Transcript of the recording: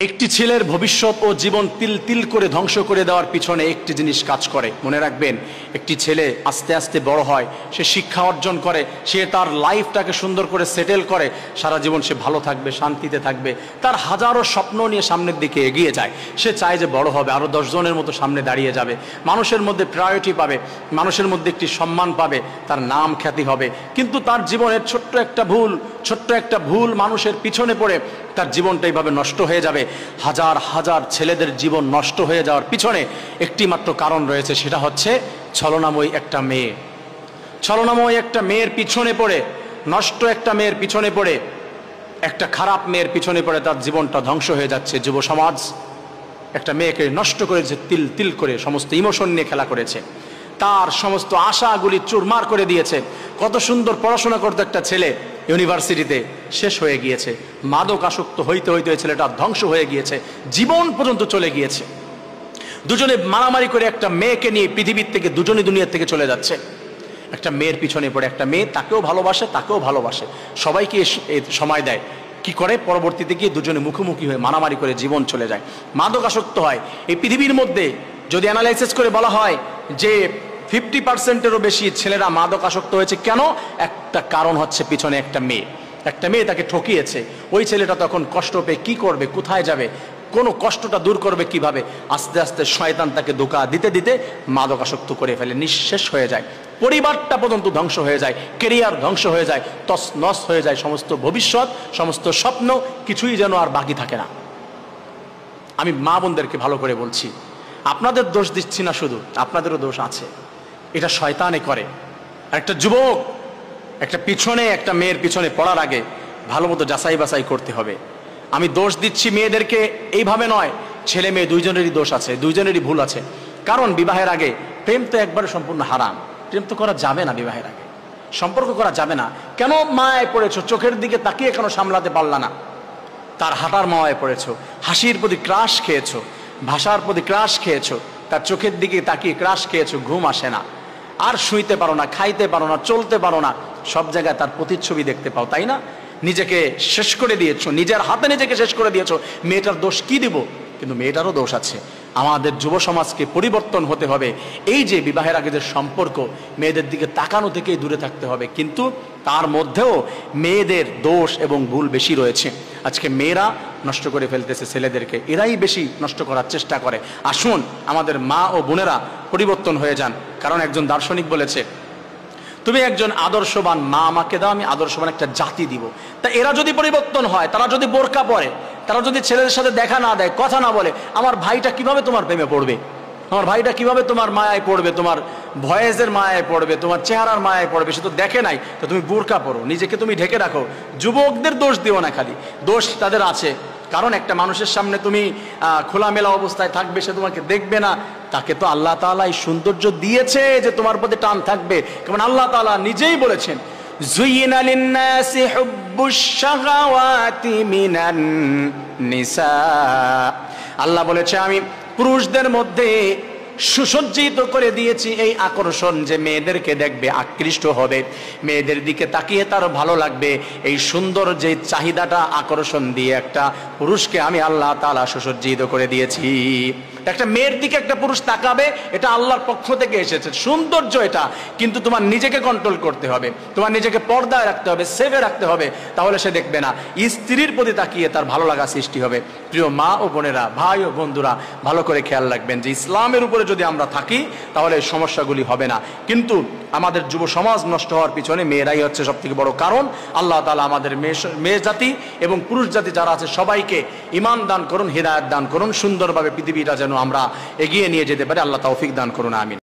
একটি ছেলের ভবিষ্যৎ ও জীবন তিল তিল করে ধ্বংস করে দেওয়ার পিছনে একটি জিনিস কাজ করে। মনে রাখবেন, একটি ছেলে আস্তে আস্তে বড় হয়, সে শিক্ষা অর্জন করে, সে তার লাইফটাকে সুন্দর করে সেটেল করে, সারা জীবন সে ভালো থাকবে, শান্তিতে থাকবে, তার হাজারো স্বপ্ন নিয়ে সামনের দিকে এগিয়ে যায়। সে চায় যে বড় হবে, আরও 10 জনের মতো সামনে দাঁড়িয়ে যাবে, মানুষের মধ্যে প্রায়োরিটি পাবে, মানুষের মধ্যে একটি সম্মান পাবে, তার নাম খ্যাতি হবে। কিন্তু তার জীবনের ছোট্ট একটা ভুল মানুষের পিছনে পড়ে তার জীবনটা এইভাবে নষ্ট হয়ে যাবে। হাজার হাজার ছেলেদের জীবন নষ্ট হয়ে যাওয়ার পিছনে একটি মাত্র কারণ রয়েছে, সেটা হচ্ছে ছলনাময়ী একটা মেয়ে। ছলনাময়ী একটা মেয়ের পিছনে পড়ে, নষ্ট একটা মেয়ের পিছনে পড়ে, একটা খারাপ মেয়ের পিছনে পড়ে তার জীবনটা ধ্বংস হয়ে যাচ্ছে। যুব সমাজ একটা মেয়েকে নষ্ট করেছে, তিল তিল করে সমস্ত ইমোশন নিয়ে খেলা করেছে, তার সমস্ত আশাগুলি চুরমার করে দিয়েছে। কত সুন্দর পড়াশোনা করতে একটা ছেলে, ইউনিভার্সিটিতে শেষ হয়ে গিয়েছে, মাদক আসক্ত হইতে হইতে ছেলেটা ধ্বংস হয়ে গিয়েছে, জীবন পর্যন্ত চলে গিয়েছে। দুজনে মারামারি করে একটা মেয়েকে নিয়ে পৃথিবীর থেকে দুজনে দুনিয়া থেকে চলে যাচ্ছে। একটা মেয়ের পিছনে পড়ে, একটা মেয়ে তাকেও ভালোবাসে, সবাইকে সময় দেয়, কি করে পরবর্তীতে গিয়ে দুজনে মুখোমুখি হয়ে মারামারি করে জীবন চলে যায়, মাদক আসক্ত হয়। এই পৃথিবীর মধ্যে যদি অ্যানালাইসিস করে বলা হয় যে 50%-এরও বেশি ছেলেরা মাদক আসক্ত হয়েছে, কেন? একটা কারণ হচ্ছে পিছনে একটা মেয়ে তাকে ঠকিয়েছে। ওই ছেলেটা তখন কষ্ট পেয়ে কি করবে, কোথায় যাবে, কোনো কষ্টটা দূর করবে কিভাবে? আস্তে আস্তে শয়তান তাকে ধোঁকা দিতে দিতে মাদক আসক্ত করে ফেলে, নিঃশেষ হয়ে যায়, পরিবারটা পর্যন্ত ধ্বংস হয়ে যায়, কেরিয়ার ধ্বংস হয়ে যায়, তছনছ হয়ে যায়, সমস্ত ভবিষ্যৎ, সমস্ত স্বপ্ন, কিছুই যেন আর বাকি থাকে না। আমি মা বোনদেরকে ভালো করে বলছি, আপনাদের দোষ দিচ্ছি না, শুধু আপনাদেরও দোষ আছে। এটা শয়তানে করে। আর একটা যুবক একটা মেয়ের পিছনে পড়ার আগে ভালো মতো যাচাই বাছাই করতে হবে। আমি দোষ দিচ্ছি মেয়েদেরকে এইভাবে নয়, ছেলে মেয়ে দুইজনেরই দোষ আছে, দুইজনেরই ভুল আছে। কারণ বিবাহের আগে প্রেম তো একবারে সম্পূর্ণ হারাম, প্রেম তো করা যাবে না, বিবাহের আগে সম্পর্ক করা যাবে না। কেন মায়ায় পড়েছো? চোখের দিকে তাকিয়ে কেন সামলাতে পারলা না? তার হাঁটার মায়ায় পড়েছো, হাসির প্রতি ক্রাশ খেয়েছো, ভাষার প্রতি ক্রাশ খেয়েছো, তার চোখের দিকে তাকিয়ে ক্রাশ খেয়েছো, ঘুম আসে না, আর শুইতে পারো না, খাইতে পারো না, চলতে পারো না, সব জায়গায় তার প্রতিচ্ছবি দেখতে পাও, তাই না? নিজেকে শেষ করে দিয়েছো, নিজের হাতে নিজেকে শেষ করে দিয়েছো। মেয়েটার দোষ কি দিব? কিন্তু মেয়েটারও দোষ আছে। আমাদের যুব সমাজকে পরিবর্তন হতে হবে। এই যে বিবাহের আগে যে সম্পর্ক, মেয়েদের দিকে তাকানো থেকেই দূরে থাকতে হবে, কিন্তু তার মধ্যেও মেয়েদের দোষ এবং ভুল বেশি রয়েছে। আজকে মেয়েরা নষ্ট করে ফেলতেছে ছেলেদেরকে, এরাই বেশি নষ্ট করার চেষ্টা করে। আসুন আমাদের মা ও বোনেরা পরিবর্তন হয়ে যান। কারণ একজন দার্শনিক বলেছে, তুমি একজন আদর্শবান মা আমাকে দাও, আমি আদর্শবান একটা জাতি দিব। তা এরা যদি পরিবর্তন হয়, তারা যদি বোরকা পরে, তারা যদি ছেলেদের সাথে দেখা না দেয়, কথা না বলে, আমার ভাইটা কিভাবে তোমার প্রেমে পড়বে? আমার ভাইটা কিভাবে তোমার মায়ায় পড়বে, তোমার ভয়েসের মায়ায় পড়বে, তোমার চেহারার মায়ায় পড়বে? সে তো দেখে নাই। তো তুমি বোরকা পরো, নিজেকে তুমি ঢেকে রাখো। যুবকদের দোষ দিও না, খালি দোষ তাদের আছে। কারণ একটা মানুষের সামনে তুমি খোলামেলা অবস্থায় থাকবে, সে তোমাকে দেখবে না, তাকে তো আল্লাহ তাআলা এই সৌন্দর্য দিয়েছে যে তোমার প্রতি টান থাকবে। কারণ আল্লাহ তাআলা নিজেই বলেছেন, যুয়িনা লিন-নাসি হুব্বুশ শাহাওয়াতি মিনান নিসা। আল্লাহ বলেছে, আমি পুরুষদের মধ্যে সুসজ্জিত করে দিয়েছি এই আকর্ষণ, যে মেয়েদেরকে দেখবে, আকৃষ্ট হবে, মেয়েদের দিকে তাকিয়ে তার ভালো লাগবে। এই সুন্দর যে চাহিদাটা, আকর্ষণ দিয়ে একটা পুরুষকে আমি আল্লাহ তাআলা সুসজ্জিত করে দিয়েছি। একটা মেয়ের দিকে একটা পুরুষ তাকাবে, এটা আল্লাহর পক্ষ থেকে এসেছে, সৌন্দর্য এটা। কিন্তু তোমার নিজেকে কন্ট্রোল করতে হবে, তোমার নিজেকে পর্দায় রাখতে হবে, সেভে রাখতে হবে, তাহলে সে দেখবে না। স্ত্রীর প্রতি তাকিয়ে তার ভালো লাগা সৃষ্টি হবে। প্রিয় মা ও বোনেরা, ভাই ও বন্ধুরা, ভালো করে খেয়াল রাখবেন যে ইসলামের উপরে যদি আমরা থাকি তাহলে এই সমস্যাগুলি হবে না। কিন্তু আমাদের যুব সমাজ নষ্ট হওয়ার পিছনে মেয়েরাই হচ্ছে সব থেকে বড় কারণ। আল্লাহ তাআলা আমাদের মেয়ে জাতি এবং পুরুষ জাতি যারা আছে সবাইকে ঈমান দান করুন, হিদায়াত দান করুন, সুন্দরভাবে পৃথিবীটা যেন আমরা এগিয়ে নিয়ে যেতে পারি। আল্লাহ তৌফিক দান করুন, আমিন।